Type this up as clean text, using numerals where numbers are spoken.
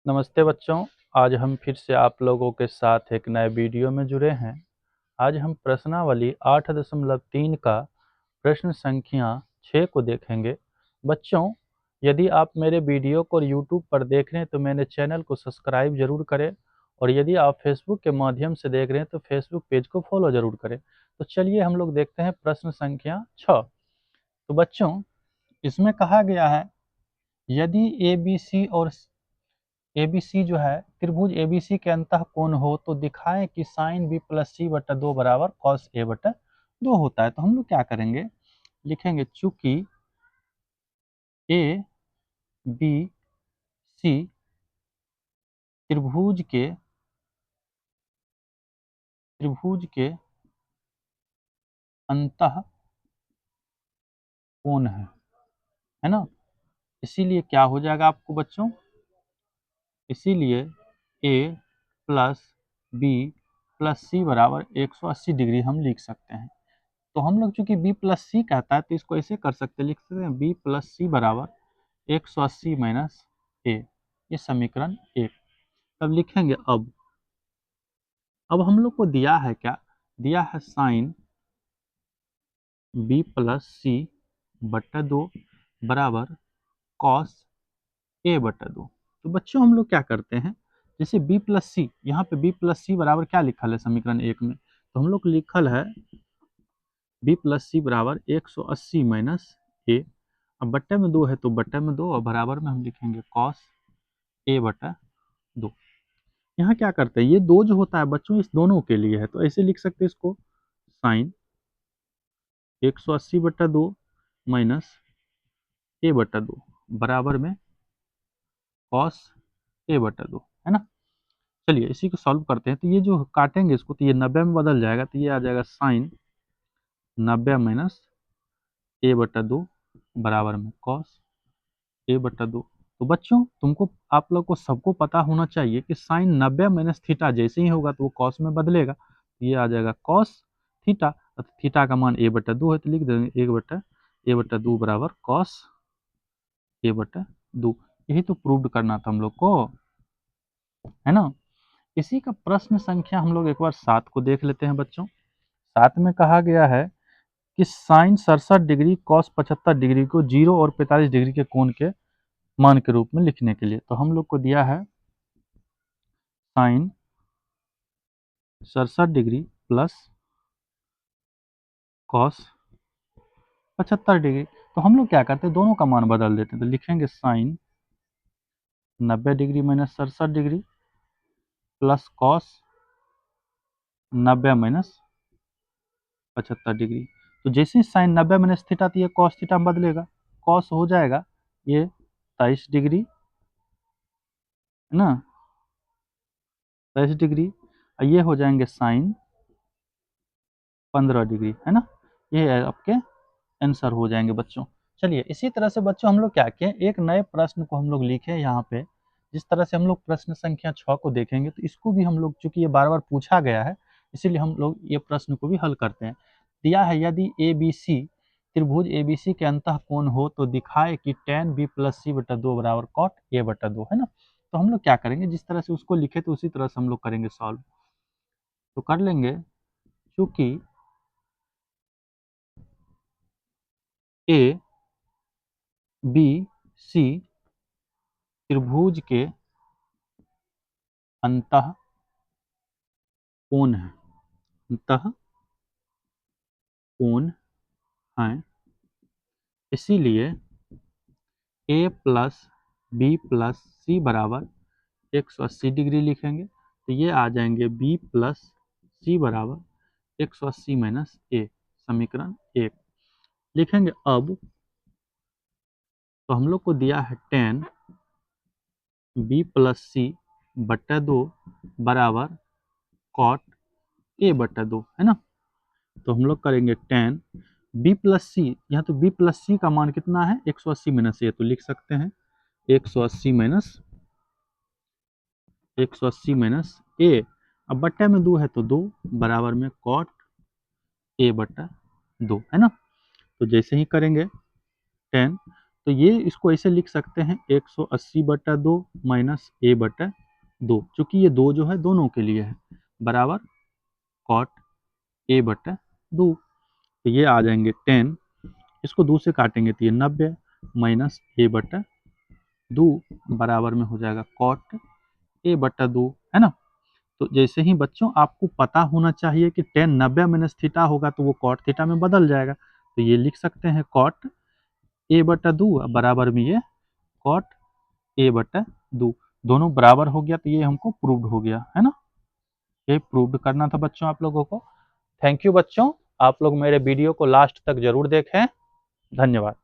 नमस्ते बच्चों। आज हम फिर से आप लोगों के साथ एक नए वीडियो में जुड़े हैं। आज हम प्रश्नावली 8.3 का प्रश्न संख्या 6 को देखेंगे। बच्चों, यदि आप मेरे वीडियो को यूट्यूब पर देख रहे हैं तो मेरे चैनल को सब्सक्राइब जरूर करें, और यदि आप फेसबुक के माध्यम से देख रहे हैं तो फेसबुक पेज को फॉलो जरूर करें। तो चलिए हम लोग देखते हैं प्रश्न संख्या 6। तो बच्चों, इसमें कहा गया है, यदि ए बी सी जो है त्रिभुज ए बी सी के अंतः कोण हो तो दिखाएं कि साइन बी प्लस सी बटा दो बराबर कॉस ए बटा दो होता है। तो हम लोग क्या करेंगे, लिखेंगे चूंकि ए बी सी त्रिभुज के अंतः कोण है ना। इसीलिए क्या हो जाएगा आपको बच्चों, इसीलिए ए प्लस बी प्लस सी बराबर 180 डिग्री हम लिख सकते हैं। तो हम लोग चूंकि बी प्लस सी कहता है तो इसको ऐसे कर सकते हैं, लिख सकते हैं बी प्लस सी बराबर 180 माइनस ए। ये समीकरण 1। तब लिखेंगे अब हम लोग को दिया है क्या, दिया है साइन बी प्लस सी बटा दो बराबर कॉस ए बटा दो। तो बच्चों हम लोग क्या करते हैं, जैसे बी प्लस सी, यहाँ पे बी प्लस सी बराबर क्या लिखल है समीकरण 1 में, तो हम लोग लिखल है बी प्लस सी बराबर 180 माइनस ए। अब बट्टे में दो है तो बट्टे में दो, और बराबर में हम लिखेंगे कॉस ए बटा दो। यहाँ क्या करते हैं, ये दो जो होता है बच्चों इस दोनों के लिए है, तो ऐसे लिख सकते हैं इसको साइन 180 बटा दो माइनस ए बटा दो बराबर में कॉस ए बटा दो, है ना। चलिए इसी को सॉल्व करते हैं। तो ये जो काटेंगे इसको तो ये 90 में बदल जाएगा, तो ये आ जाएगा साइन 90 माइनस ए बटा दो बराबर में कॉस ए बटा दो। तो बच्चों तुमको आप लोग को सबको पता होना चाहिए कि साइन 90 माइनस थीटा जैसे ही होगा तो वो कॉस में बदलेगा। ये आ जाएगा कॉस थीटा, थीटा का मान ए बटा दो है तो लिख देंगे ए बटा दो बराबर कॉस ए बटा दो। यही तो प्रूव करना था हम लोग को, है ना। इसी का प्रश्न संख्या हम लोग एक बार 7 को देख लेते हैं बच्चों। 7 में कहा गया है कि साइन 67 डिग्री कॉस 75 डिग्री को 0 और 45 डिग्री के कोण के मान के रूप में लिखने के लिए। तो हम लोग को दिया है sine 67 degree plus cos 75 degree. तो हम लोग क्या करते हैं, दोनों का मान बदल देते हैं। तो लिखेंगे sine 90 degree minus 67 degree plus cos 90 minus 75 degree. तो जैसे ही साइन 90 माइनस थीटा तो ये कॉस थीटा में बदलेगा, कॉस हो जाएगा ये 23 डिग्री, है ना, 23 डिग्री। और ये हो जाएंगे साइन 15 डिग्री, है ना। ये आपके आंसर हो जाएंगे बच्चों। चलिए इसी तरह से बच्चों हम लोग क्या किए, एक नए प्रश्न को हम लोग लिखे यहाँ पे। जिस तरह से हम लोग प्रश्न संख्या 6 को देखेंगे तो इसको भी हम लोग, चूंकि ये बार बार पूछा गया है इसीलिए हम लोग ये प्रश्न को भी हल करते हैं। दिया है यदि ए बी सी त्रिभुज ए बी सी के अंतः कोण हो तो दिखाए कि tan बी प्लस सी बटा दो बराबर कॉट ए बटा दो, है ना। तो हम लोग क्या करेंगे, जिस तरह से उसको लिखे तो उसी तरह से हम लोग करेंगे सॉल्व। तो कर लेंगे चूंकि ए बी सी त्रिभुज के अंतः कोण है, अंतः कोण है, इसीलिए ए प्लस बी प्लस सी बराबर 180 डिग्री लिखेंगे। तो ये आ जाएंगे बी प्लस सी बराबर 180 माइनस ए, समीकरण 1 लिखेंगे। अब तो हम लोग को दिया है tan बी प्लस सी बटा दो बराबर कॉट ए बटा दो, है ना। तो हम लोग करेंगे tan बी प्लस सी, यहाँ तो बी प्लस सी का मान कितना है 180 माइनस ए, तो लिख सकते हैं 180 माइनस 180 माइनस ए। अब बट्टे में दो है तो दो बराबर में कॉट ए बटा दो, है ना। तो जैसे ही करेंगे tan, तो ये इसको ऐसे लिख सकते हैं 180/2 माइनस a/2, चूंकि ये 2 जो है दोनों के लिए है, बराबर कॉट a/2। तो ये आ जाएंगे 10, इसको 2 से काटेंगे तो ये 90 माइनस a/2 बराबर में हो जाएगा कॉट a/2, है ना। तो जैसे ही बच्चों आपको पता होना चाहिए कि 10 90 माइनस थीटा होगा तो वो कॉट थीटा में बदल जाएगा, तो ये लिख सकते हैं कॉट a/2 बराबर में ये कॉट a/2, दोनों बराबर हो गया, तो ये हमको प्रूव्ड हो गया, है ना। ये प्रूव्ड करना था बच्चों आप लोगों को। थैंक यू बच्चों, आप लोग मेरे वीडियो को लास्ट तक जरूर देखें। धन्यवाद।